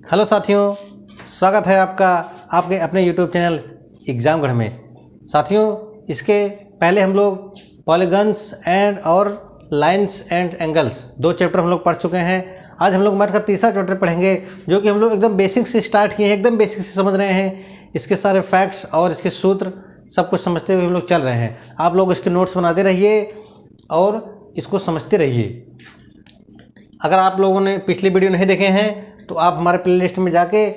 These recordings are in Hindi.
हेलो साथियों, स्वागत है आपका आपके अपने यूट्यूब चैनल एग्जामगढ़ में। साथियों, इसके पहले हम लोग पॉलीगन्स एंड और लाइंस एंड एंगल्स दो चैप्टर हम लोग पढ़ चुके हैं। आज हम लोग मैथ का तीसरा चैप्टर पढ़ेंगे, जो कि हम लोग एकदम बेसिक से स्टार्ट किए हैं, एकदम बेसिक से समझ रहे हैं। इसके सारे फैक्ट्स और इसके सूत्र सब कुछ समझते हुए हम लोग चल रहे हैं। आप लोग इसके नोट्स बनाते रहिए और इसको समझते रहिए। अगर आप लोगों ने पिछली वीडियो नहीं देखे हैं तो आप हमारे प्लेलिस्ट में जाके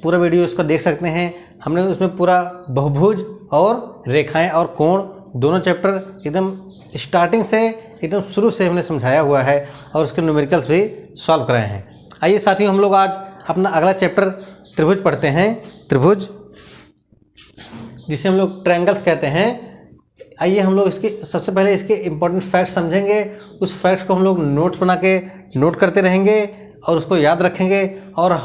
पूरा वीडियो इसको देख सकते हैं। हमने उसमें पूरा बहुभुज और रेखाएं और कोण दोनों चैप्टर एकदम स्टार्टिंग से एकदम शुरू से हमने समझाया हुआ है और उसके न्यूमेरिकल्स भी सॉल्व कराए हैं। आइए साथियों, हम लोग आज अपना अगला चैप्टर त्रिभुज पढ़ते हैं। त्रिभुज, जिसे हम लोग ट्रायंगल्स कहते हैं। आइए हम लोग इसके सबसे पहले इसके इम्पोर्टेंट फैक्ट्स समझेंगे। उस फैक्ट्स को हम लोग नोट्स बना के नोट करते रहेंगे और उसको याद रखेंगे, और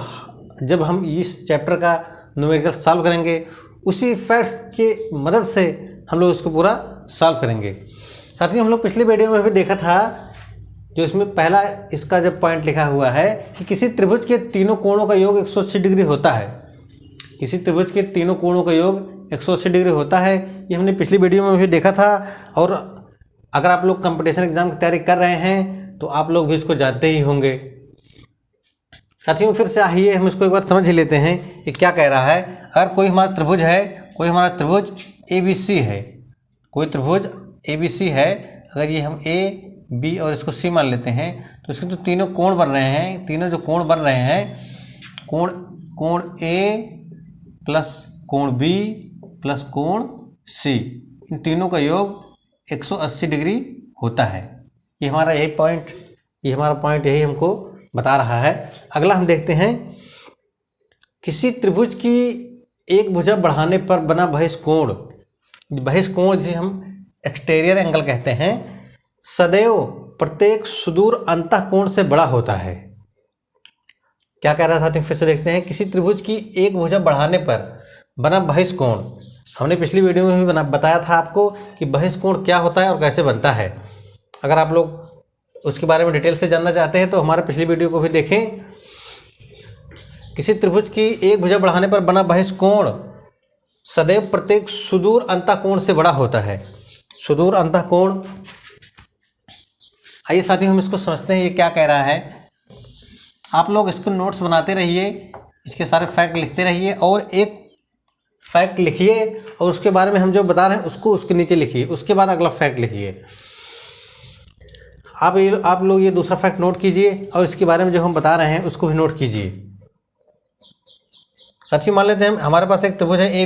जब हम इस चैप्टर का न्यूमेरिकल सॉल्व करेंगे उसी फैक्ट्स की मदद से हम लोग इसको पूरा सॉल्व करेंगे। साथियों, हम लोग पिछले वीडियो में भी देखा था, जो इसमें पहला इसका जब पॉइंट लिखा हुआ है कि किसी त्रिभुज के तीनों कोणों का योग 180 डिग्री होता है। किसी त्रिभुज के तीनों कोणों का योग 180 डिग्री होता है, ये हमने पिछली वीडियो में भी देखा था। और अगर आप लोग कंपटीशन एग्जाम की तैयारी कर रहे हैं तो आप लोग भी इसको जानते ही होंगे। साथियों, फिर से आइए हम इसको एक बार समझ ही लेते हैं कि क्या कह रहा है। अगर कोई हमारा त्रिभुज है, कोई हमारा त्रिभुज ABC है, कोई त्रिभुज ABC है, अगर ये हम A, B और इसको C मान लेते हैं, तो इसके जो तीनों कोण बन रहे हैं, तीनों जो कोण बन रहे हैं, कोण A प्लस कोण B प्लस कोण C, इन तीनों का योग 180 डिग्री होता है। ये हमारा पॉइंट यही हमको बता रहा है। अगला हम देखते हैं, किसी त्रिभुज की एक भुजा बढ़ाने पर बना बहिष्कोण, जिसे हम एक्सटीरियर एंगल कहते हैं, सदैव प्रत्येक सुदूर अंतःकोण से बड़ा होता है। क्या कह रहा था, फिर से देखते हैं। किसी त्रिभुज की एक भुजा बढ़ाने पर बना बहिष्कोण, हमने पिछली वीडियो में भी बताया था आपको कि बहिष्कोण क्या होता है और कैसे बनता है। अगर आप लोग उसके बारे में डिटेल से जानना चाहते हैं तो हमारे पिछली वीडियो को भी देखें। किसी त्रिभुज की एक भुजा बढ़ाने पर बना बहिष्कोण सदैव प्रत्येक सुदूर अंतःकोण से बड़ा होता है। सुदूर अंतःकोण, आइए साथियों हम इसको समझते हैं ये क्या कह रहा है। आप लोग इसको नोट्स बनाते रहिए, इसके सारे फैक्ट लिखते रहिए, और एक फैक्ट लिखिए और उसके बारे में हम जो बता रहे हैं उसको उसके नीचे लिखिए, उसके बाद अगला फैक्ट लिखिए। आप लोग ये दूसरा फैक्ट नोट कीजिए और इसके बारे में जो हम बता रहे हैं उसको भी नोट कीजिए। साथियों, मान लेते हैं हमारे पास एक त्रिभुज है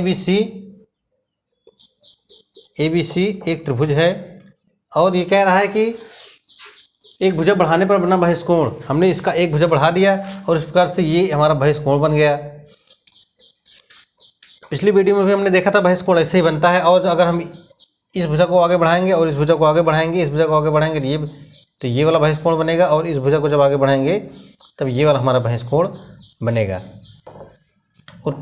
ABC एक त्रिभुज है, और ये कह रहा है कि एक भुजा बढ़ाने पर बना बहिष्कोण, हमने इसका एक भुजा बढ़ा दिया और इस प्रकार से ये हमारा बहिष्कोण बन गया। पिछली वीडियो में भी हमने देखा था बहिष्कोण ऐसे ही बनता है, और अगर हम इस भुजा को आगे बढ़ाएंगे और इस भुजा को आगे बढ़ाएंगे, इस भुजा को आगे बढ़ाएंगे, तो ये वाला बहिष्कोण बनेगा, और इस भुजा को जब आगे बढ़ाएंगे तब ये वाला हमारा बहिष्कोण बनेगा। और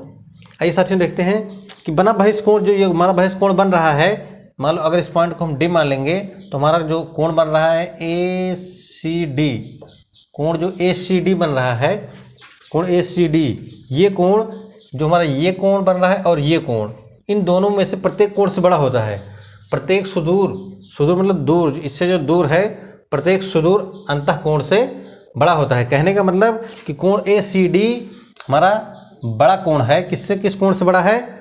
आइए साथियों देखते हैं कि बना बहिष्कोण, जो ये हमारा बहिष्कोण बन रहा है, मान लो अगर इस पॉइंट को हम D मान लेंगे तो हमारा जो कोण बन रहा है ACD, कोण जो ACD बन रहा है, कोण ACD, ये कोण जो हमारा ये कोण बन रहा है और ये कोण, इन दोनों में से प्रत्येक कोण से बड़ा होता है। प्रत्येक सुदूर मतलब दूर, इससे जो दूर है, प्रत्येक सुदूर अंतःकोण से बड़ा होता है। कहने का मतलब कि कोण ACD हमारा बड़ा कोण है। किस कोण से बड़ा है?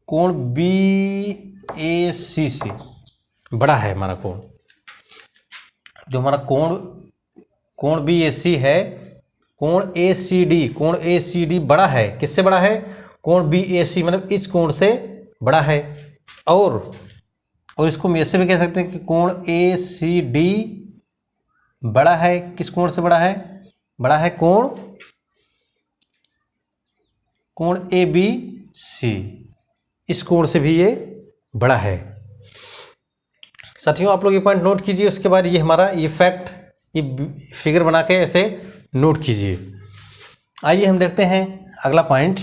कोण BAC से बड़ा है हमारा कोण। जो हमारा कोण BAC है, कोण ACD बड़ा है। किससे बड़ा है? कोण BAC मतलब इस कोण से बड़ा है। और इसको ऐसे भी कह सकते हैं कि कोण ACD बड़ा है। किस कोण से बड़ा है? बड़ा है कोण ABC, इस कोण से भी ये बड़ा है। साथियों, आप लोग ये पॉइंट नोट कीजिए, उसके बाद ये हमारा ये फैक्ट, ये फिगर बना के ऐसे नोट कीजिए। आइए हम देखते हैं अगला पॉइंट।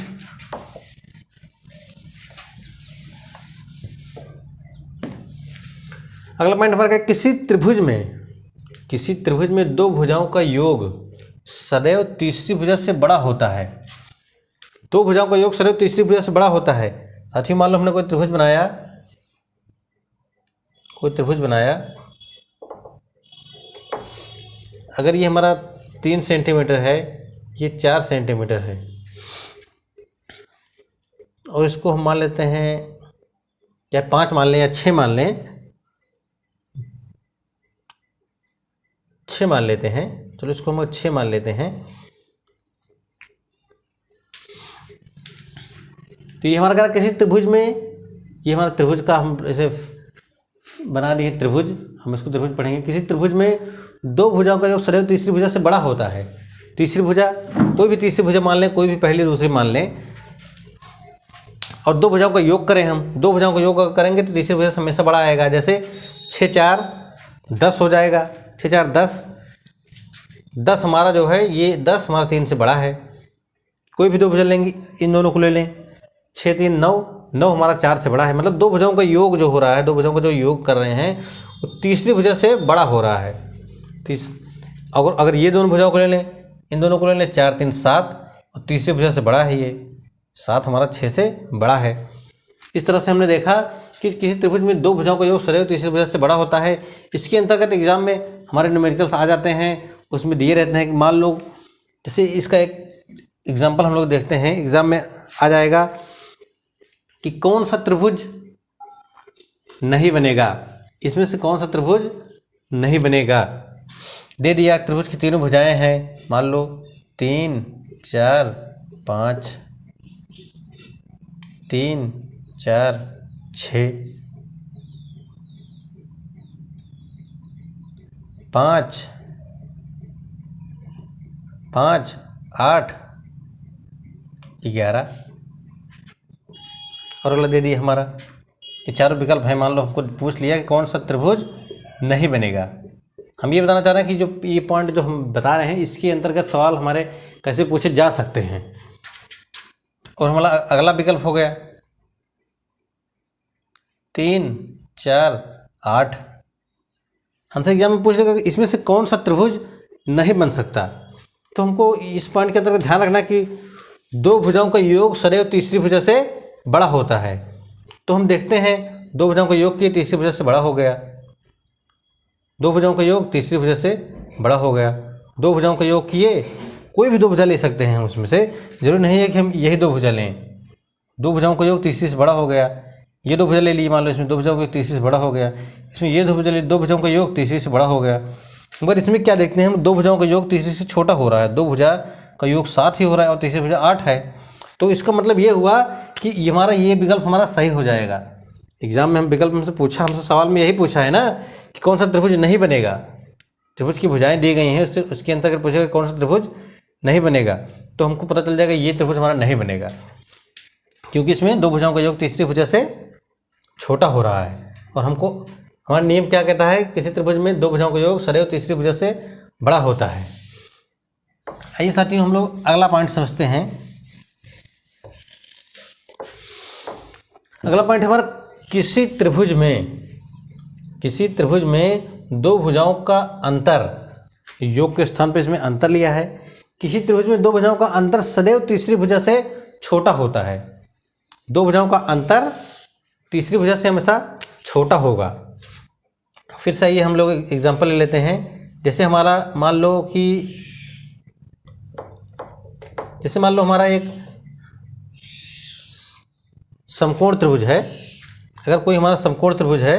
अगला पॉइंट हमारा किसी त्रिभुज में दो भुजाओं का योग सदैव तीसरी भुजा से बड़ा होता है। दो भुजाओं का योग सदैव तीसरी भुजा से बड़ा होता है। साथियों मान लो हमने कोई त्रिभुज बनाया, अगर ये हमारा 3 सेंटीमीटर है, ये 4 सेंटीमीटर है, और इसको हम मान लेते हैं, या 5 मान लें या 6 मान लें, 6 मान लेते हैं, चलो इसको हम 6 मान लेते हैं। तो ये हमारा क्या किसी त्रिभुज में, ये हमारा त्रिभुज का हम ऐसे बना दिए त्रिभुज, हम इसको त्रिभुज पढ़ेंगे। किसी त्रिभुज में दो भुजाओं का योग सदैव तीसरी भुजा से बड़ा होता है। तीसरी भुजा, कोई भी तीसरी भुजा मान लें, कोई भी पहली दूसरी मान लें, और दो भुजाओं का योग करें हम, दो भुजाओं का योग करेंगे तो तीसरी भुजा से हमेशा बड़ा आएगा। जैसे 6 4 10 हो जाएगा, 6 4 10, 10 हमारा जो है ये 10 हमारा 3 से बड़ा है। कोई भी दो भुजा लेंगे, इन दोनों को ले लें, 6 3 9, 9 हमारा 4 से बड़ा है। मतलब दो भुजाओं का योग जो हो रहा है, दो भुजाओं का जो योग कर रहे हैं वो तीसरी भुजा से बड़ा हो रहा है। अगर ये दोनों भुजाओं को ले लें, इन दोनों को ले लें, 4 3 7, और तीसरी भुजा से बड़ा है ये 7 हमारा 6 से बड़ा है। इस तरह से हमने देखा कि किसी त्रिभुज में दो भुजाओं का योग सदैव तीसरी भुजा से बड़ा होता है। इसके अंतर्गत एग्जाम में हमारे न्यूमेरिकल्स आ जाते हैं, उसमें दिए रहते हैं कि मान लो, जैसे इसका एक एग्जाम्पल हम लोग देखते हैं, एग्जाम में आ जाएगा कि कौन सा त्रिभुज नहीं बनेगा, इसमें से कौन सा त्रिभुज नहीं बनेगा। दे दिया त्रिभुज की तीनों भुजाएं हैं, मान लो 3 4 5, 3 4 6, 5 5 8 11, और अगला दे दिया हमारा ये चारों विकल्प है। मान लो हमको पूछ लिया कि कौन सा त्रिभुज नहीं बनेगा। हम ये बताना चाह रहे हैं कि जो ये पॉइंट जो हम बता रहे हैं, इसके अंतर्गत सवाल हमारे कैसे पूछे जा सकते हैं। और हमारा अगला विकल्प हो गया 3 4 8। हमसे एग्जाम में पूछ लेगा कि इसमें से कौन सा त्रिभुज नहीं बन सकता। तो हमको इस पॉइंट के अंतर्गत ध्यान रखना कि दो भुजाओं का योग सदैव तीसरी भुजा से बड़ा होता है। तो हम देखते हैं, दो भुजाओं का योग किए, तीसरी भुजा से बड़ा हो गया। दो भुजाओं का योग तीसरी भुजा से बड़ा हो गया। दो भुजाओं का योग किए, कोई भी दो भुजा ले सकते हैं, उसमें से जरूर नहीं है कि हम यही दो भुजा लें। दो भुजाओं का योग तीसरी से बड़ा हो गया, ये दो भुजा ले ली, मान लो इसमें दो भुजाओं का योग तीसरी से बड़ा हो गया, इसमें ये दो भुजा ले, दो भुजाओं का योग तीसरी से बड़ा हो गया। मगर इसमें क्या देखते हैं हम, दो भुजाओं का योग तीसरी से छोटा हो रहा है, दो भुजा का योग 7 ही हो रहा है और तीसरी भुजा 8 है। तो इसका मतलब ये हुआ कि हमारा ये विकल्प हमारा सही हो जाएगा। एग्जाम में हम विकल्प हमसे पूछा, हमसे सवाल में यही पूछा है ना कि कौन सा त्रिभुज नहीं बनेगा। त्रिभुज की भुजाएं दी गई हैं, उसके अंतर्गत पूछेगा कौन सा त्रिभुज नहीं बनेगा, तो हमको पता चल जाएगा ये त्रिभुज हमारा नहीं बनेगा, क्योंकि इसमें दो भुजाओं का योग तीसरी भुजा से छोटा हो रहा है। और हमको हमारा नियम क्या कहता है, किसी त्रिभुज में दो भुजाओं का योग सदैव तीसरी भुजा से बड़ा होता है। आइए साथियों, हम लोग अगला पॉइंट समझते हैं। अगला पॉइंट हमारा, किसी त्रिभुज में दो भुजाओं का अंतर, योग के स्थान पर इसमें अंतर लिया है। किसी त्रिभुज में दो भुजाओं का अंतर सदैव तीसरी भुजा से छोटा होता है। दो भुजाओं का अंतर तीसरी भुजा से हमेशा छोटा होगा। फिर से आइए हम लोग एग्जांपल ले लेते हैं। जैसे हमारा मान लो हमारा एक समकोण त्रिभुज है। अगर कोई हमारा समकोण त्रिभुज है,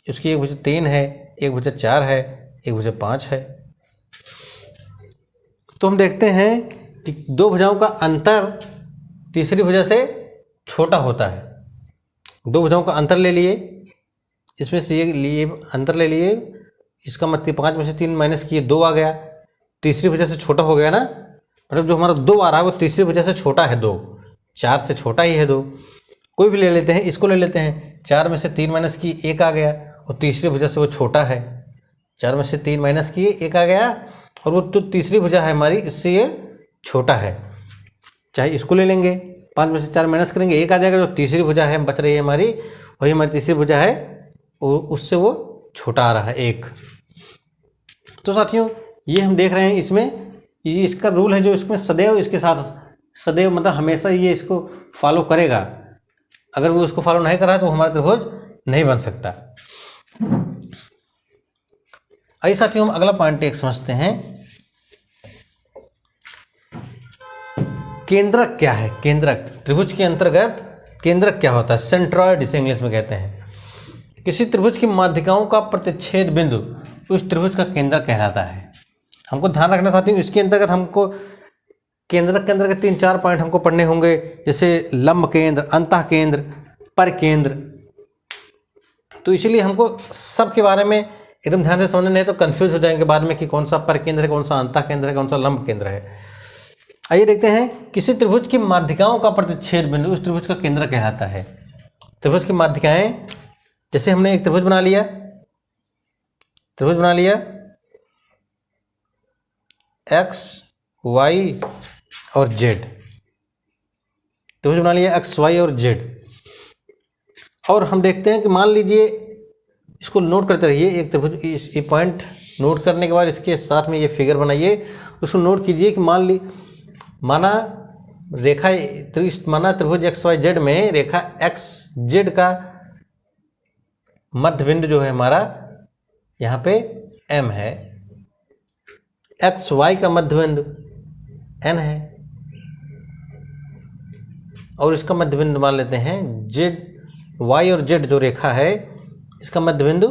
उसकी एक भुजा 3 है, एक भुजा 4 है, एक भुजा 5 है। तो हम देखते हैं कि दो भुजाओं का अंतर तीसरी भुजा से छोटा होता है। दो भुजाओं का अंतर ले लिए, इसमें से ये लिए अंतर ले लिए, इसका मतलब 5 में से 3 माइनस किए, 2 आ गया, तीसरी भुजा से छोटा हो गया ना। मतलब जो हमारा 2 आ रहा है वो तीसरी भुजा से छोटा है, 2 4 से छोटा ही है 2। कोई भी ले लेते हैं, इसको ले लेते हैं, 4 में से 3 माइनस किए 1 आ गया, और तीसरी भुजा से वो छोटा है। 4 में से 3 माइनस किए 1 आ गया, और वो तो तीसरी भुजा है हमारी, इससे ये छोटा है। चाहे इसको ले लेंगे, 5 में से 4 माइनस करेंगे 1 आ जाएगा, जो तीसरी भुजा है बच रही है हमारी, वही हमारी तीसरी भुजा है, उससे वो छोटा आ रहा है 1। तो साथियों, ये हम देख रहे हैं इसमें, ये इसका रूल है जो इसमें सदैव इसके साथ, सदैव मतलब हमेशा ये इसको फॉलो करेगा। अगर वो इसको फॉलो नहीं करा तो हमारा त्रिभुज नहीं बन सकता। आइए साथियों हम अगला पॉइंट एक समझते हैं। केंद्रक क्या है? केंद्रक, त्रिभुज के अंतर्गत केंद्रक क्या होता है? सेंट्रॉइड इसे इंग्लिश में कहते हैं। किसी त्रिभुज की माध्यिकाओं का प्रतिच्छेद बिंदु उस त्रिभुज का केंद्रक कहलाता है। हमको ध्यान रखना साथियों, इसके अंतर्गत हमको केंद्रक के अंतर्गत 3-4 पॉइंट हमको पढ़ने होंगे, जैसे लंब केंद्र, अंतः केंद्र, पर केंद्र। तो इसलिए हमको सबके बारे में एकदम ध्यान से समझना, नहीं तो कंफ्यूज हो जाएंगे बाद में कि कौन सा पर केंद्र है, कौन सा अंतः केंद्र है, कौन सा लंब केंद्र है। आइए देखते हैं, किसी त्रिभुज की माध्यिकाओं का प्रतिच्छेद बिंदु उस त्रिभुज का केंद्र कहलाता है। त्रिभुज की माध्यिकाएं, जैसे हमने एक त्रिभुज बना लिया, एक्स वाई और जेड, त्रिभुज बना लिया एक्स वाई और जेड। और हम देखते हैं कि मान लीजिए, इसको नोट करते रहिए, एक त्रिभुज, ये पॉइंट नोट करने के बाद इसके साथ में ये फिगर बनाइए, उसको नोट कीजिए कि माना रेखा, माना त्रिभुज एक्स वाई जेड में रेखा एक्स जेड का मध्य बिंदु जो है हमारा यहाँ पे M है, एक्स वाई का मध्य बिंदु N है, और इसका मध्य बिंदु मान लेते हैं जेड, वाई और जेड जो रेखा है इसका मध्य बिंदु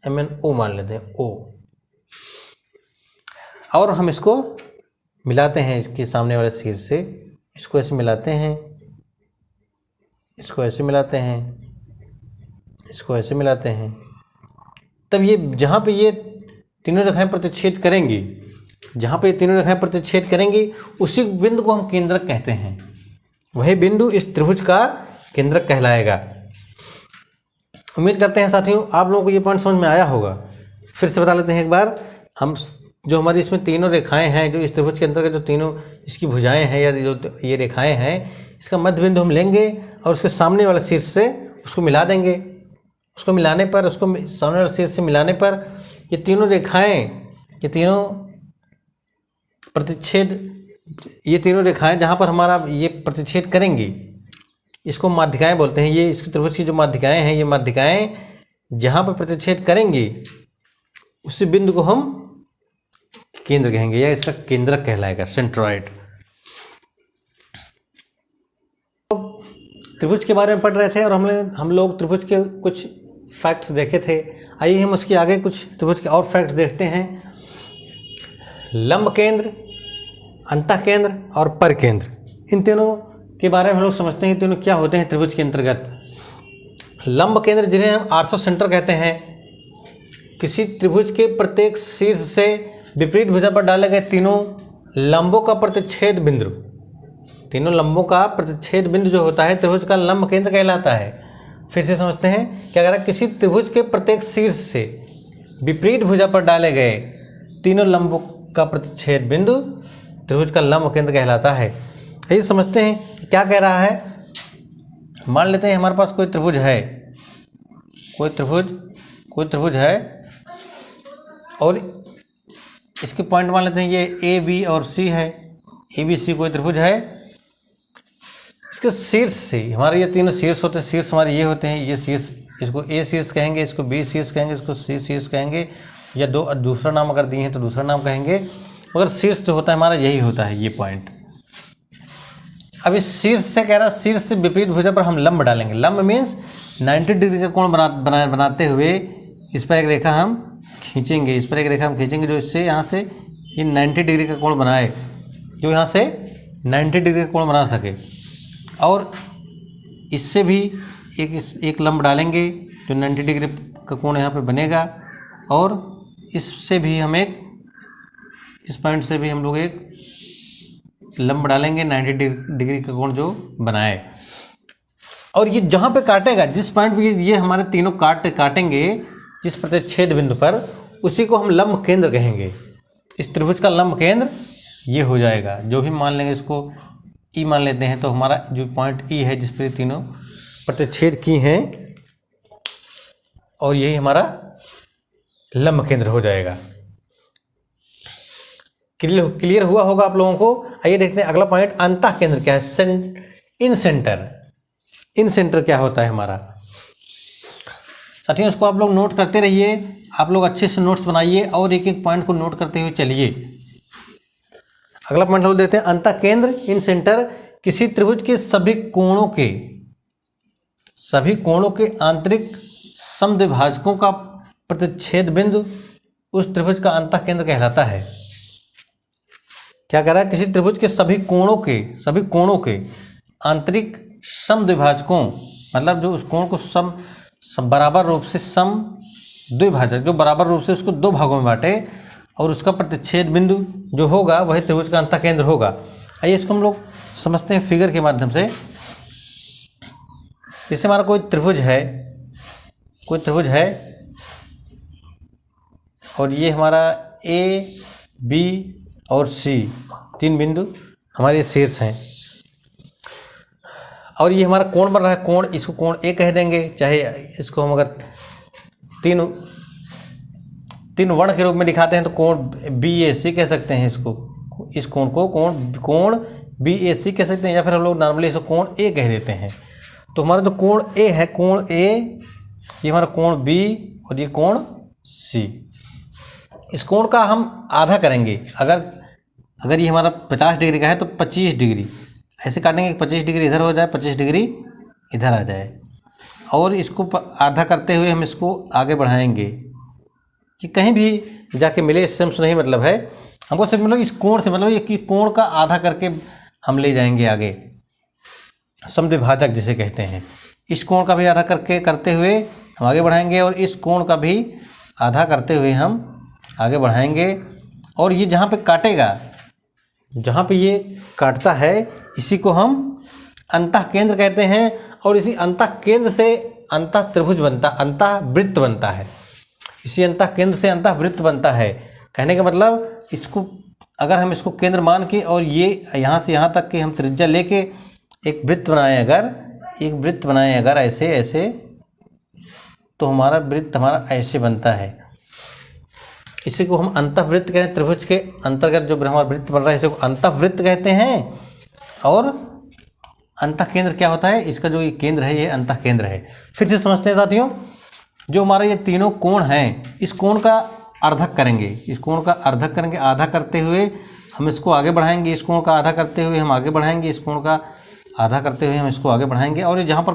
MNO मान लेते हैं, O। और हम इसको मिलाते हैं इसके सामने वाले शीर्ष से, इसको ऐसे मिलाते हैं, इसको ऐसे मिलाते हैं, इसको ऐसे मिलाते हैं। तब ये जहाँ पे ये तीनों रेखाएं प्रतिच्छेद करेंगी, जहाँ पे ये तीनों रेखाएं प्रतिच्छेद करेंगी उसी बिंदु को हम केंद्रक कहते हैं। वही बिंदु इस त्रिभुज का केंद्रक कहलाएगा। उम्मीद करते हैं साथियों आप लोगों को ये पॉइंट समझ में आया होगा। फिर से बता लेते हैं एक बार, हम जो हमारी इसमें तीनों रेखाएं हैं, जो इस त्रिभुज के अंतर्गत जो तीनों इसकी भुजाएं हैं या जो ये रेखाएं हैं, इसका मध्य बिंदु हम लेंगे और उसके सामने वाले शीर्ष से उसको मिला देंगे। उसको मिलाने पर, उसको सामने वाले शीर्ष से मिलाने पर ये तीनों रेखाएं, ये तीनों प्रतिच्छेद, ये तीनों रेखाएं जहाँ पर हमारा ये प्रतिच्छेद करेंगी, इसको माध्यिकाएं बोलते हैं। ये इसकी त्रिभुज की जो माध्यिकाएं हैं, ये माध्यिकाएं जहाँ पर प्रतिच्छेद करेंगी उसी बिंदु को हम केंद्र कहेंगे या इसका केंद्रक कहलाएगा, सेंट्रॉइड। त्रिभुज के बारे में पढ़ रहे थे और हम लोग त्रिभुज के कुछ फैक्ट्स देखे थे। आइए हम उसके आगे कुछ त्रिभुज के और फैक्ट्स देखते हैं। लंब केंद्र, अंतः केंद्र और पर केंद्र, इन तीनों के बारे में हम लोग समझते हैं। तीनों क्या होते हैं त्रिभुज के अंतर्गत। लंब केंद्र, जिन्हें हम आर्थो सेंटर कहते हैं, किसी त्रिभुज के प्रत्येक शीर्ष से विपरीत भुजा पर डाले गए तीनों लंबों का प्रतिच्छेद बिंदु, तीनों लंबों का प्रतिच्छेद बिंदु जो होता है त्रिभुज का लंब केंद्र कहलाता है। फिर से समझते हैं कि अगर किसी त्रिभुज के प्रत्येक शीर्ष से विपरीत भुजा पर डाले गए तीनों लंबों का प्रतिच्छेद बिंदु त्रिभुज का लंब केंद्र कहलाता है। यही समझते हैं क्या कह रहा है। मान लेते हैं हमारे पास कोई त्रिभुज है, कोई त्रिभुज है और इसके पॉइंट मान लेते हैं ये A, B और C है। ABC कोई त्रिभुज है, इसके शीर्ष से हमारे ये तीनों शीर्ष होते हैं। शीर्ष हमारे ये होते हैं, ये शीर्ष, इसको A शीर्ष कहेंगे, इसको B शीर्ष कहेंगे, इसको C शीर्ष कहेंगे, या दूसरा नाम अगर दिए हैं तो दूसरा नाम कहेंगे, मगर शीर्ष जो होता है हमारा यही होता है, ये पॉइंट। अब इस शीर्ष से कह रहा है, शीर्ष से विपरीत भुजा पर हम लंब डालेंगे। लंब मीन्स 90 डिग्री का कोण बनाते हुए इस पर एक रेखा हम खींचेंगे, इस पर एक रेखा हम खींचेंगे जो इससे यहाँ से ये 90 डिग्री का कोण बनाए, जो यहाँ से 90 डिग्री का कोण बना सके। और इससे भी एक लंब डालेंगे जो 90 डिग्री का कोण यहाँ पे बनेगा, और इससे भी हम इस पॉइंट से भी हम लोग एक लंब डालेंगे 90 डिग्री का कोण जो बनाए। और ये जहाँ पे काटेगा, जिस पॉइंट पे ये हमारे तीनों काटेंगे जिस प्रतिच्छेद बिंदु पर, उसी को हम लंब केंद्र कहेंगे। इस त्रिभुज का लंब केंद्र ये हो जाएगा। जो भी मान लेंगे, इसको E मान लेते हैं, तो हमारा जो पॉइंट E है जिस पर ये तीनों प्रतिच्छेद की हैं, और यही हमारा लंब केंद्र हो जाएगा। क्लियर हुआ होगा आप लोगों को। आइए देखते हैं अगला पॉइंट, अंतः केंद्र क्या है। इन सेंटर, इन सेंटर क्या होता है हमारा। साथियों इसको आप लोग नोट करते रहिए, आप लोग अच्छे से नोट्स बनाइए और एक एक पॉइंट को नोट करते हुए चलिए। अगला पॉइंट हम देते हैं, अंतः केंद्र इन सेंटर किसी त्रिभुज के सभी कोणों के आंतरिक समद्विभाजकों का प्रतिच्छेद बिंदु उस त्रिभुज का अंतः केंद्र कहलाता है। क्या कह रहा है, किसी त्रिभुज के सभी कोणों के आंतरिक समद्विभाजकों, मतलब जो उस कोण को बराबर रूप से समद्विभाजक, जो बराबर रूप से उसको दो भागों में बांटे और उसका प्रतिच्छेद बिंदु जो होगा वही त्रिभुज का अंतः केंद्र होगा। आइए इसको हम लोग समझते हैं फिगर के माध्यम से। जैसे हमारा कोई त्रिभुज है और ये हमारा ए, बी और सी तीन बिंदु हमारे शीर्ष हैं और ये हमारा कोण बन रहा है। कोण, इसको कोण ए कह देंगे, चाहे इसको हम अगर तीन वर्ण के रूप में दिखाते हैं तो कोण बी ए सी कह सकते हैं। इसको, इस कोण को कोण बी ए सी कह सकते हैं, या फिर हम लोग नॉर्मली इसको कोण ए कह देते हैं। तो हमारा जो कोण ए है, कोण ए, ये हमारा कोण बी और ये कोण सी। इस कोण का हम आधा करेंगे। अगर ये हमारा 50 डिग्री का है तो 25 डिग्री ऐसे काटेंगे, 25 डिग्री इधर हो जाए, 25 डिग्री इधर आ जाए, और इसको आधा करते हुए हम इसको आगे बढ़ाएंगे कि कहीं भी जाके मिले, इससे हमसे नहीं मतलब है। हमको सिर्फ मतलब इस कोण से मतलब ये कि कोण का आधा करके हम ले जाएंगे आगे, समद्विभाजक जिसे कहते हैं। इस कोण का भी आधा करते हुए हम आगे बढ़ाएंगे और इस कोण का भी आधा करते हुए हम आगे बढ़ाएंगे। और ये जहाँ पे काटेगा, जहाँ पे ये काटता है, इसी को हम अंतः केंद्र कहते हैं। और इसी अंतः केंद्र से अंतः त्रिभुज अंतः वृत्त बनता है। इसी अंतः केंद्र से अंतः वृत्त बनता है। कहने का मतलब, इसको अगर हम इसको केंद्र मान के और ये यहाँ से यहाँ तक के हम त्रिज्या लेके एक वृत्त बनाएं अगर ऐसे, तो हमारा वृत्त हमारा ऐसे बनता है। इसी को हम अंतःवृत्त कहते हैं। त्रिभुज के अंतर्गत जो हमारा वृत्त बन रहा है इसे अंतःवृत्त कहते हैं। और अंतः केंद्र क्या होता है, इसका जो ये केंद्र है ये अंतः केंद्र है। फिर से समझते हैं साथियों, जो हमारा ये तीनों कोण हैं, इस कोण का अर्धक करेंगे, आधा करते हुए हम इसको आगे बढ़ाएंगे, इस कोण का आधा करते हुए हम आगे बढ़ाएंगे, इस कोण का आधा करते हुए हम इसको आगे बढ़ाएंगे, और ये जहाँ पर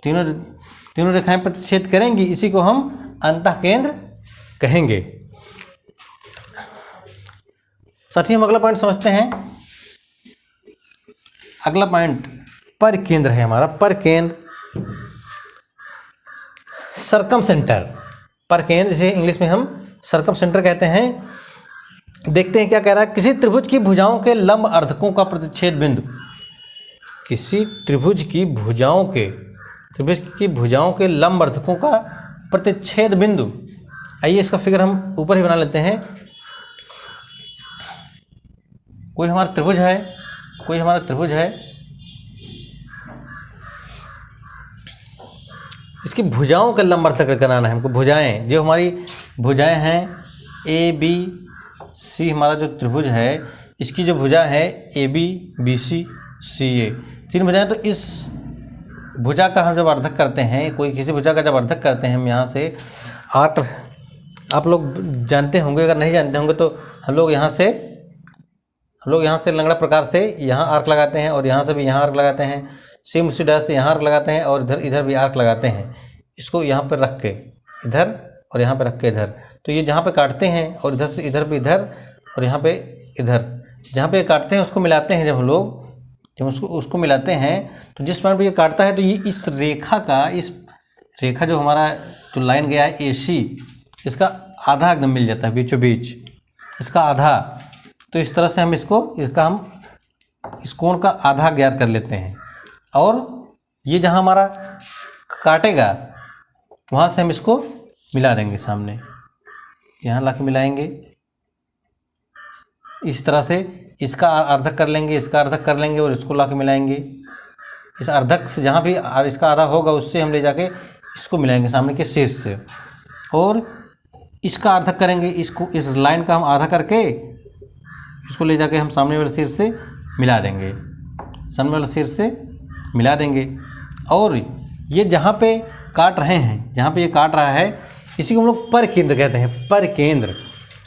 तीनों रेखाएं प्रतिच्छेद करेंगी इसी को हम अंतः केंद्र कहेंगे। साथियों हम अगला पॉइंट समझते हैं। अगला पॉइंट पर केंद्र है हमारा। पर केंद्र, सरकम सेंटर, पर केंद्र जिसे इंग्लिश में हम सरकम सेंटर कहते हैं। देखते हैं क्या कह रहा है, किसी त्रिभुज की भुजाओं के लंब अर्धकों का प्रतिच्छेद बिंदु, किसी त्रिभुज की भुजाओं के लंब अर्धकों का प्रतिच्छेद बिंदु। आइए इसका फिगर हम ऊपर ही बना लेते हैं। कोई हमारा त्रिभुज है, इसकी भुजाओं का लंब अर्धक बनाना है हमको। भुजाएं, जो हमारी भुजाएं हैं ए बी सी, हमारा जो त्रिभुज है इसकी जो भुजा है ए बी बी सी सी ए, तीन भुजाएं। तो इस भुजा का हम जब अर्धक करते हैं, किसी भुजा का जब अर्धक करते हैं हम यहाँ से आठ, आप लोग जानते होंगे, अगर नहीं जानते होंगे तो हम लोग यहाँ से लंगड़ा प्रकार से यहाँ आर्क लगाते हैं और यहाँ से भी यहाँ आर्क लगाते हैं, सेम उसी डैश से यहाँ आर्क लगाते हैं और इधर भी आर्क लगाते हैं। इसको यहाँ पर रख के इधर और यहाँ पे रख के इधर, तो ये जहाँ पे काटते हैं और इधर से इधर भी इधर और यहाँ पे इधर, जहाँ पे काटते हैं उसको मिलाते हैं। जब उसको मिलाते हैं तो जिस पॉइंट पे ये काटता है तो ये इस रेखा जो हमारा जो लाइन गया है AC, इसका आधा एकदम मिल जाता है बीचों बीच, इसका आधा। तो इस तरह से हम इस कोण का आधा ज्ञात कर लेते हैं और ये जहाँ हमारा काटेगा वहाँ से हम इसको मिला देंगे, सामने यहाँ ला के मिलाएंगे। इस तरह से इसका अर्धक कर लेंगे, इसका अर्धक कर लेंगे और इसको ला के मिलाएंगे। इस अर्धक से जहाँ भी इसका आधा होगा उससे हम ले जाके इसको मिलाएंगे सामने के शीर्ष से, और इसका आधा करेंगे, इसको इस लाइन का हम आधा करके इसको ले जाके हम सामने वाले सिर से मिला देंगे, सामने वाले सिर से मिला देंगे। और ये जहाँ पे काट रहे हैं, जहाँ पे ये काट रहा है, इसी को हम लोग पर केंद्र कहते हैं, पर केंद्र।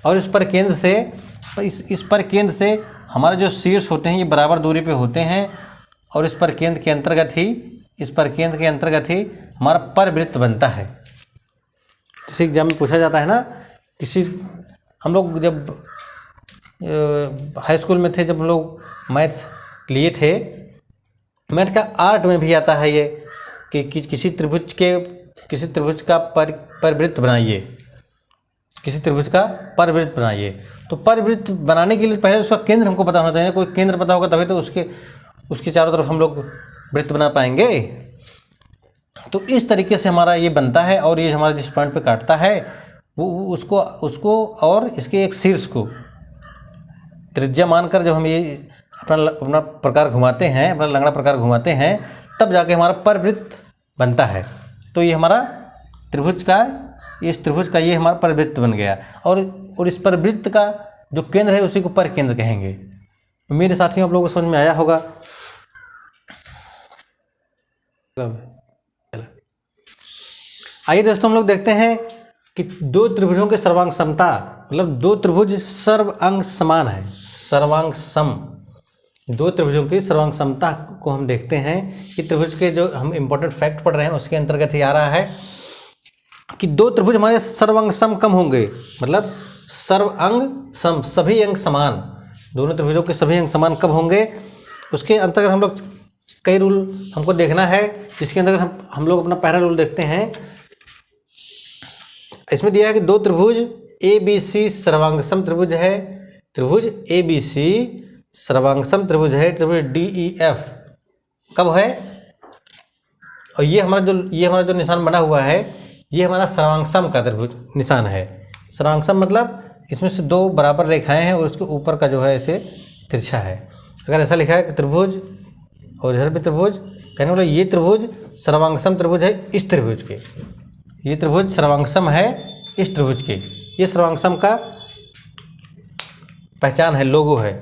और इस पर केंद्र से इस पर केंद्र से हमारे जो शीर्ष होते हैं ये बराबर दूरी पे होते हैं। और इस पर केंद्र के अंतर्गत ही, इस पर केंद्र के अंतर्गत ही हमारा परवृत्त बनता है। किसी एग्जाम में पूछा जाता है ना, किसी हम लोग जब हाई स्कूल में थे, जब हम लोग मैथ्स लिए थे, मैथ का आर्ट में भी आता है ये कि किसी त्रिभुज का परवृत्त बनाइए, किसी त्रिभुज का परवृत्त बनाइए। तो परवृत्त बनाने के लिए पहले उसका केंद्र हमको पता होना चाहिए। कोई केंद्र पता होगा तभी तो उसके चारों तरफ हम लोग वृत्त बना पाएंगे। तो इस तरीके से हमारा ये बनता है। और ये हमारा जिस पॉइंट पे काटता है वो उसको और इसके एक शीर्ष को त्रिज्या मानकर जब हम ये अपना प्रकार घुमाते हैं, अपना लंगड़ा प्रकार घुमाते हैं, तब जाके हमारा परवृत्त बनता है। तो ये हमारा त्रिभुज का, इस त्रिभुज का ये हमारा परवृत्त बन गया। और इस परवृत्त का जो केंद्र है उसी को पर केंद्र कहेंगे। मेरे साथियों, आप लोगों को समझ में आया होगा। आइए दोस्तों, हम लोग देखते हैं कि दो त्रिभुजों के सर्वांग समता, मतलब दो त्रिभुज सर्वांग समान है, सर्वांग सम। दो त्रिभुजों की सर्वांग समता को हम देखते हैं कि त्रिभुज के जो हम इंपॉर्टेंट फैक्ट पढ़ रहे हैं उसके अंतर्गत ही आ रहा है कि दो त्रिभुज हमारे सर्वांग सम कब होंगे, मतलब सर्वांग सम, सभी अंग समान। दोनों त्रिभुजों के सभी अंग समान कब होंगे, उसके अंतर्गत हम लोग कई रूल हमको देखना है, जिसके अंतर्गत हम लोग अपना पहला रूल देखते हैं। इसमें दिया है कि दो त्रिभुज ABC सर्वांग सम त्रिभुज है, त्रिभुज ABC सर्वांग सम त्रिभुज है, त्रिभुज DEF कब है। और ये हमारा जो निशान बना हुआ है ये हमारा सर्वांग सम का त्रिभुज निशान है। सर्वांग सम मतलब इसमें से दो बराबर रेखाएं हैं और उसके ऊपर का जो है ऐसे तिरछा है। अगर ऐसा लिखा है कि त्रिभुज और इधर भी त्रिभुज, कहने वाला ये त्रिभुज सर्वांग सम त्रिभुज है इस त्रिभुज के, ये त्रिभुज सर्वांग सम है इस त्रिभुज के, ये सर्वांग सम का पहचान है, लोगो है।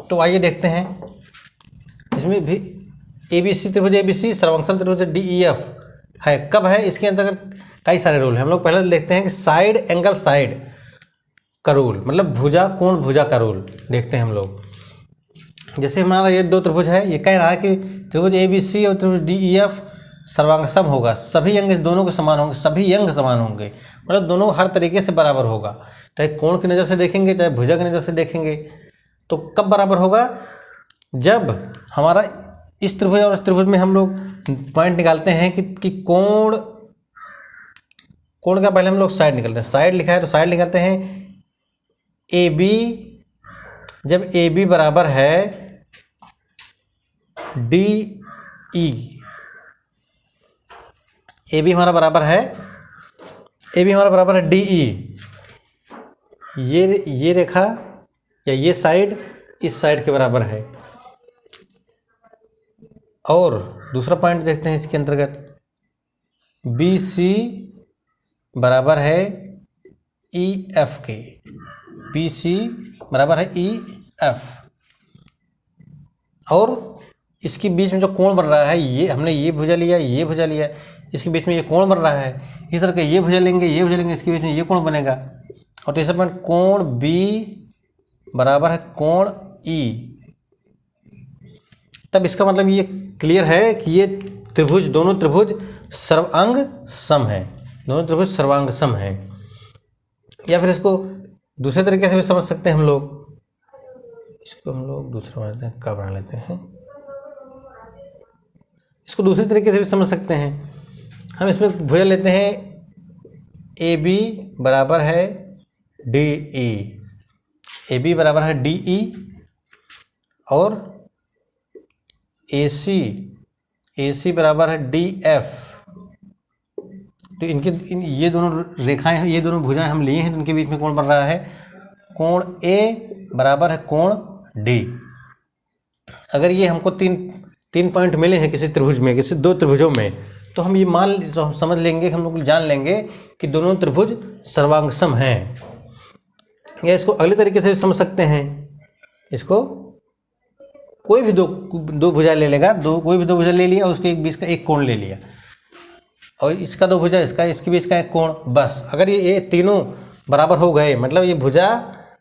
तो आइए देखते हैं, इसमें भी ABC त्रिभुज ABC सर्वांग सम त्रिभुज DEF है, कब है। इसके अंतर्गत कई सारे रूल हैं। हम लोग पहले देखते हैं कि साइड एंगल साइड का रूल, मतलब भुजा कोण भुजा का रूल देखते हैं हम लोग। जैसे हमारा ये दो त्रिभुज है, ये कह रहा है कि त्रिभुज ABC और त्रिभुज DEF सर्वांग सम होगा, सभी अंग दोनों के समान होंगे, सभी अंग समान होंगे, मतलब दोनों हर तरीके से बराबर होगा। चाहे कोण की नज़र से देखेंगे, चाहे भुजा की नज़र से देखेंगे। तो कब बराबर होगा, जब हमारा इस त्रिभुज और इस त्रिभुज में हम लोग पॉइंट निकालते हैं कि कोण का पहले हम लोग साइड निकालते हैं। साइड लिखा है तो साइड निकालते हैं AB, जब AB बराबर है DE, AB हमारा बराबर है DE, ये रेखा या ये साइड इस साइड के बराबर है। और दूसरा पॉइंट देखते हैं इसके अंतर्गत, BC बराबर है EF के, BC बराबर है EF। और इसके बीच में जो कोण बन रहा है, ये हमने ये भुजा लिया, ये भुजा लिया, इसके बीच में ये कोण बन रहा है। इस तरह के ये भुजा लेंगे, ये भुजा लेंगे, इसके बीच में ये कोण बनेगा। और तीसरा पॉइंट, कोण B बराबर है कोण E। तब इसका मतलब ये क्लियर है कि ये त्रिभुज, दोनों त्रिभुज सर्वांग सम है, दोनों त्रिभुज सर्वांग सम है। या फिर इसको दूसरे तरीके से भी समझ सकते हैं हम लोग, इसको हम लोग दूसरा बनाते हैं, क्या बना लेते हैं, इसको दूसरे तरीके से भी समझ सकते हैं। हम इसमें भुजा लेते हैं AB बराबर है DE, AB बराबर है DE और AC बराबर है DF। तो ये दोनों रेखाएं हैं, ये दोनों भुजाएं हम लिए हैं, तो इनके बीच में कोण बन रहा है कोण A बराबर है कोण D। अगर ये हमको तीन पॉइंट मिले हैं किसी त्रिभुज में, किसी दो त्रिभुजों में, तो हम ये तो हम समझ लेंगे, हम लोग जान लेंगे कि दोनों त्रिभुज सर्वांगसम हैं। या इसको अगले तरीके से समझ सकते हैं, इसको कोई भी दो भुजा ले लेगा, कोई भी दो भुजा ले लिया, उसके एक बीच का एक कोण ले लिया, और इसका दो भुजा, इसके बीच का एक कोण, बस अगर ये तीनों बराबर हो गए, मतलब ये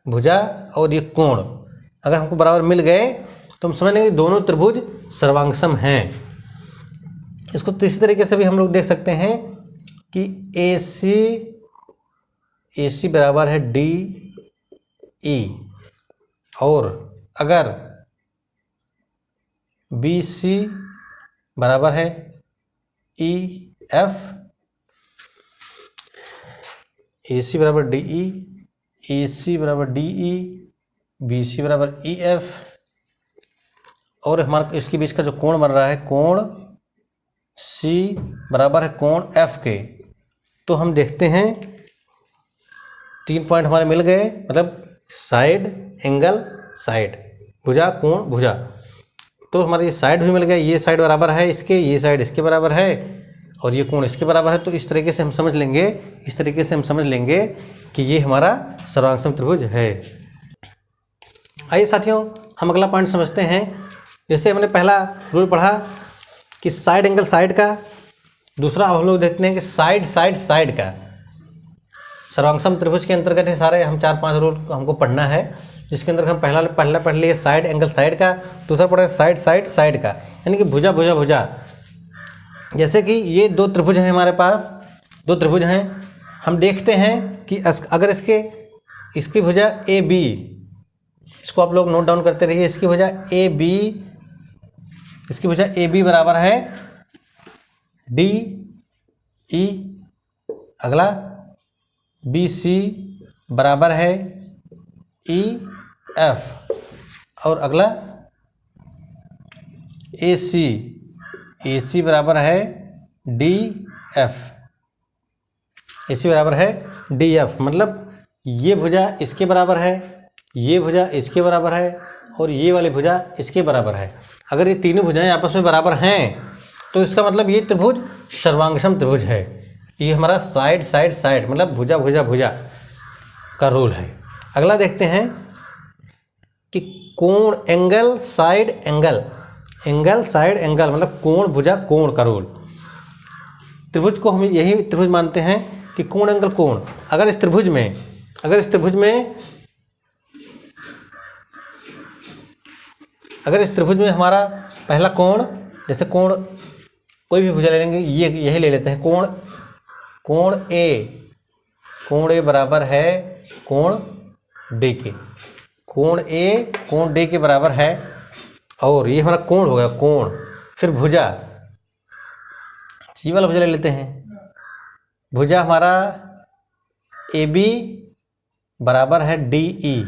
भुजा और ये कोण अगर हमको बराबर मिल गए तो हम समझ लेंगे दोनों त्रिभुज सर्वांगसम हैं। इसको तो इसी तरीके से भी हम लोग देख सकते हैं कि AC बराबर है DE, और अगर BC बराबर है EF, AC बराबर DE, AC बराबर DE, BC बराबर EF, और हमारा इसके बीच का जो कोण बन रहा है कोण C बराबर है कोण F के। तो हम देखते हैं 3 पॉइंट हमारे मिल गए, मतलब साइड, एंगल, साइड, भुजा, कोण, भुजा। तो हमारे ये साइड भी मिल गया, ये साइड बराबर है इसके, ये साइड इसके बराबर है, और ये कोण इसके बराबर है। तो इस तरीके से हम समझ लेंगे कि ये हमारा सर्वांगसम त्रिभुज है। आइए साथियों, हम अगला पॉइंट समझते हैं। जैसे हमने पहला रूल पढ़ा कि साइड एंगल साइड का, दूसरा हम लोग देखते हैं कि साइड का। सर्वांगसम त्रिभुज के अंतर्गत है सारे, हम 4-5 रूल हमको पढ़ना है, जिसके अंदर हम पहला पढ़ लिए साइड एंगल साइड का, दूसरा पढ़ा साइड का, यानी कि भुजा। जैसे कि ये 2 त्रिभुज हैं हमारे पास, 2 त्रिभुज हैं, हम देखते हैं कि अगर इसकी भुजा AB, इसको आप लोग नोट डाउन करते रहिए, इसकी भुजा AB बराबर है DE, अगला BC बराबर है EF, और अगला AC बराबर है DF, मतलब ये भुजा इसके बराबर है, ये भुजा इसके बराबर है, और ये वाली भुजा इसके बराबर है। अगर ये तीनों भुजाएं आपस में बराबर हैं तो इसका मतलब ये त्रिभुज सर्वांगसम त्रिभुज है। ये हमारा साइड मतलब भुजा का रूल है। अगला देखते हैं कि कोण, एंगल साइड एंगल मतलब कोण भुजा कोण का रूल। त्रिभुज को हम यही त्रिभुज मानते हैं कि कोण एंगल कोण। अगर इस त्रिभुज में हमारा पहला कोण, जैसे कोण कोई भी भुजा ले लेंगे, यही ले लेते हैं, कोण A बराबर है कोण D के, कोण D के बराबर है, और ये हमारा कोण हो गया कोण। फिर भुजा, ये वाला भुजा ले लेते हैं, भुजा हमारा AB बराबर है DE।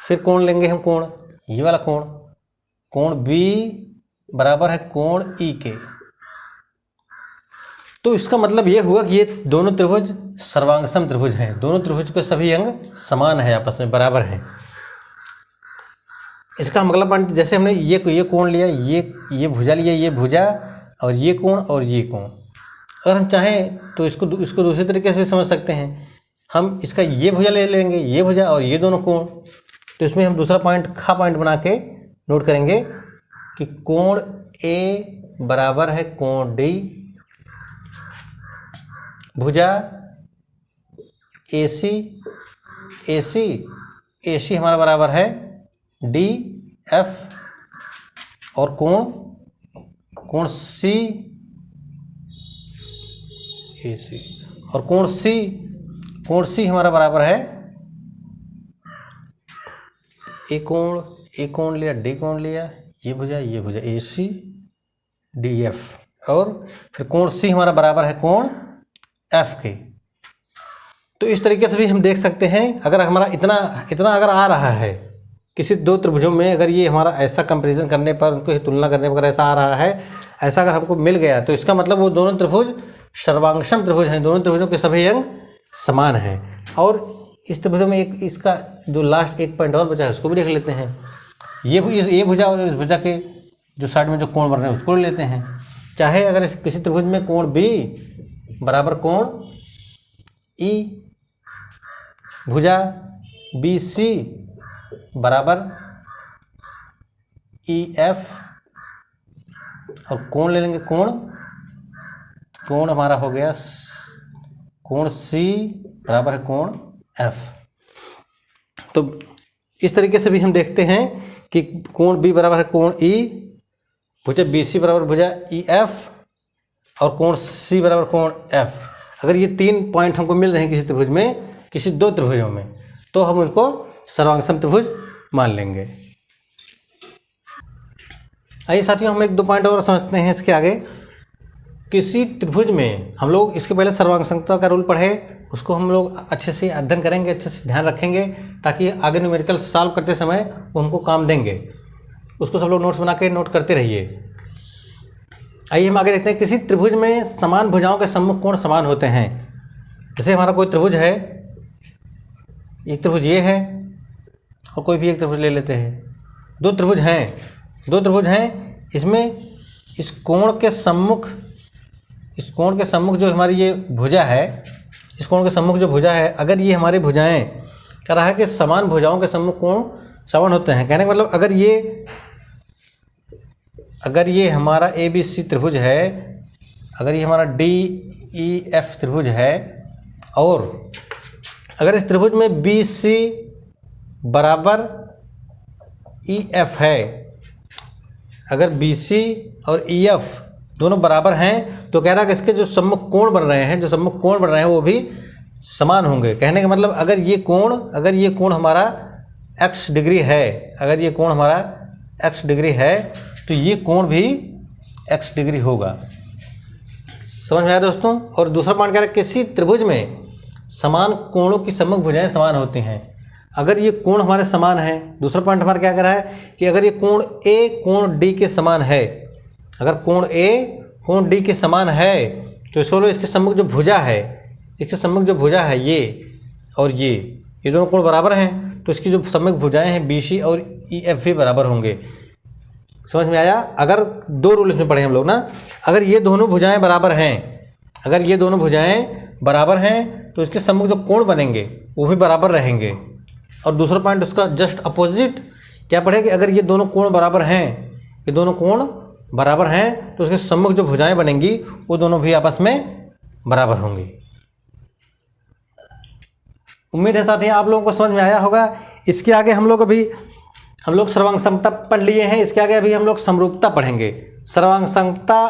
फिर कोण लेंगे हम, कोण ये वाला कोण B बराबर है कोण E के। तो इसका मतलब ये हुआ कि ये दोनों त्रिभुज सर्वांगसम त्रिभुज हैं, दोनों त्रिभुज के सभी अंग समान है, आपस में बराबर हैं। इसका हम अगला पॉइंट, जैसे हमने ये कोण लिया, ये भुजा लिया, ये भुजा और ये कोण और ये कोण। अगर हम चाहें तो इसको दूसरे तरीके से भी समझ सकते हैं। हम इसका ये भुजा ले लेंगे, ये भुजा और ये दोनों कोण। तो इसमें हम दूसरा पॉइंट बना के नोट करेंगे कि कोण A बराबर है कोण D, भुजा AC हमारा बराबर है DF, और कोण C AC, और कोण C हमारा बराबर है A कोण लिया, D कोण लिया, ये भुजा AC DF, और फिर कोण C हमारा बराबर है कोण F के। तो इस तरीके से भी हम देख सकते हैं, अगर हमारा इतना अगर आ रहा है किसी 2 त्रिभुजों में, अगर ये हमारा ऐसा कंपैरिजन करने पर, उनको तुलना करने पर अगर ऐसा आ रहा है, ऐसा अगर हमको मिल गया, तो इसका मतलब वो दोनों त्रिभुज सर्वांगसम त्रिभुज हैं, दोनों त्रिभुजों के सभी अंग समान हैं। और इस त्रिभुजों में इसका जो लास्ट एक पॉइंट और बचा है उसको भी देख लेते हैं। ये भुजा और इस भुजा के जो साइड में जो कोण बन रहे हैं उसको ले लेते हैं। चाहे अगर किसी त्रिभुज में कोण बी बराबर कोण ई, भुजा बी सी बराबर ई एफ, और कोण ले लेंगे कोण हमारा हो गया कोण सी बराबर है कोण एफ। तो इस तरीके से भी हम देखते हैं कि कोण बी बराबर है कोण ई, भुजा बी सी बराबर भुजा ई एफ, और कोण सी बराबर कोण एफ। अगर ये 3 पॉइंट हमको मिल रहे हैं किसी त्रिभुज में, किसी 2 त्रिभुजों में, तो हम उनको सर्वांग त्रिभुज मान लेंगे। आइए साथियों, हम 1-2 पॉइंट और समझते हैं इसके आगे। किसी त्रिभुज में हम लोग इसके पहले सर्वांग समता का रूल पढ़े, उसको हम लोग अच्छे से अध्ययन करेंगे, अच्छे से ध्यान रखेंगे, ताकि आगे न्यूमेरिकल सॉल्व करते समय वो हमको काम देंगे। उसको सब लोग नोट्स बना के नोट करते रहिए। आइए हम आगे देखते हैं। किसी त्रिभुज में समान भुजाओं के सम्मुख कोण समान होते हैं। जैसे हमारा कोई त्रिभुज है, एक त्रिभुज ये है और कोई भी एक त्रिभुज ले लेते हैं। 2 त्रिभुज हैं, इसमें इस कोण के सम्मुख जो हमारी ये भुजा है, इस कोण के सम्मुख जो भुजा है, अगर ये हमारी भुजाएं कह रहा है कि समान भुजाओं के सम्मुख कोण समान होते हैं। कहने का मतलब अगर ये हमारा ए बी सी त्रिभुज है, अगर ये हमारा डी ई एफ त्रिभुज है, और अगर इस त्रिभुज में बी सी बराबर ई एफ है, अगर बी सी और ई एफ दोनों बराबर हैं, तो कह रहा है कि इसके जो सम्मुख कोण बन रहे हैं वो भी समान होंगे। कहने का मतलब अगर ये कोण हमारा x डिग्री है, तो ये कोण भी x डिग्री होगा। समझ में आया दोस्तों। और दूसरा पॉइंट कह रहा है किसी त्रिभुज में समान कोणों की सम्मुख भुजाएं समान होती हैं। अगर ये कोण हमारे समान हैं, दूसरा पॉइंट हमारा क्या कह रहा है कि अगर ये कोण A कोण D के समान है, अगर कोण A कोण D के समान है, तो इसको बोलो इसके सम्मुख जो भुजा है ये और ये दोनों कोण बराबर हैं, तो इसकी जो सम्मुख भुजाएं हैं BC और EF भी बराबर होंगे। समझ में आया। अगर 2 रूल इसमें पढ़े हम लोग ना, अगर ये दोनों भुजाएं बराबर हैं, तो इसके सम्मुख जो कोण बनेंगे वो भी बराबर रहेंगे। और दूसरा पॉइंट उसका जस्ट अपोजिट क्या पढ़े कि अगर ये दोनों कोण बराबर हैं, तो उसके सम्मुख जो भुजाएं बनेंगी वो दोनों भी आपस में बराबर होंगी। उम्मीद है साथियों आप लोगों को समझ में आया होगा। इसके आगे हम लोग सर्वांग समता पढ़ लिए हैं, इसके आगे अभी हम लोग समरूपता पढ़ेंगे। सर्वांग समता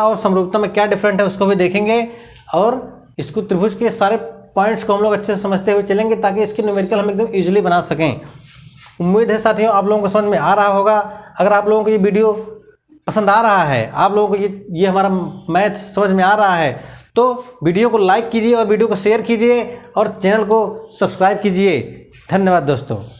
और समरूपता में क्या डिफरेंट है उसको भी देखेंगे, और इसको त्रिभुज के सारे पॉइंट्स को हम लोग अच्छे से समझते हुए चलेंगे, ताकि इसकी न्यूमेरिकल हम एकदम इजीली बना सकें। उम्मीद है साथियों आप लोगों को समझ में आ रहा होगा। अगर आप लोगों को ये वीडियो पसंद आ रहा है, आप लोगों को ये हमारा मैथ समझ में आ रहा है, तो वीडियो को लाइक कीजिए और वीडियो को शेयर कीजिए और चैनल को सब्सक्राइब कीजिए। धन्यवाद दोस्तों।